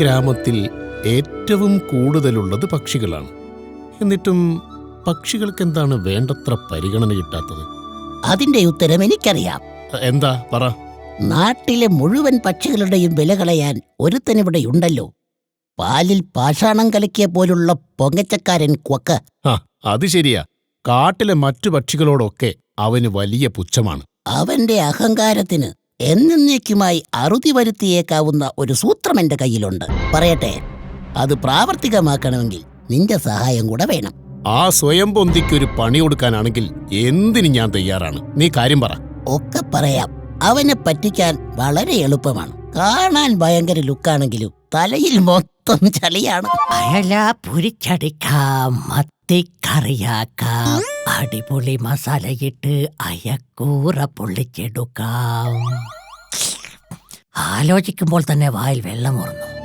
ഗ്രാമത്തിൽ ഏറ്റവും കൂടുതലുള്ളത് പക്ഷികളാണ്. എന്നിട്ടും പക്ഷികൾക്ക് എന്താണ് വേണ്ടത്ര പരിഗണന കിട്ടാത്തത്? അതിന്റെ ഉത്തരം എനിക്കറിയാം. എന്താ പറ. നാട്ടിലെ മുഴുവൻ പക്ഷികളുടെയും വില കളയാൻ ഒരുത്തനിവിടെയുണ്ടല്ലോ. പാലിൽ പാഷാണം കലക്കിയ പോലുള്ള പൊങ്ങച്ചക്കാരൻ ക്വക്ക്. അത് ശരിയാ. കാട്ടിലെ മറ്റു പക്ഷികളോടൊക്കെ അവന് വലിയ പുച്ഛമാണ്. അവന്റെ അഹങ്കാരത്തിന് എന്നേക്കുമായി അറുതി വരുത്തിയേക്കാവുന്ന ഒരു സൂത്രം എന്റെ കയ്യിലുണ്ട്. പറയട്ടെ? അത് പ്രാവർത്തികമാക്കണമെങ്കിൽ നിന്റെ സഹായം കൂടെ വേണം. ആ സ്വയം പൊന്തിക്കൊരു പണി കൊടുക്കാനാണെങ്കിൽ എന്തിന് ഞാൻ തയ്യാറാണ്. നീ കാര്യം പറ. ഒക്കെ പറയാം. അവനെ പറ്റിക്കാൻ വളരെ എളുപ്പമാണ്. കാണാൻ ഭയങ്കര ലുക്കാണെങ്കിലും തലയിൽ മൊത്തം ചളിയാണ്. അയല പൊരിച്ചടിക്കാം, മത്തിക്കറിയാക്കാം, അടിപൊളി മസാലയിട്ട് അയക്കൂറ പൊള്ളിച്ചെടുക്കാം. ആലോചിക്കുമ്പോൾ തന്നെ വായിൽ വെള്ളം ഊർന്നു.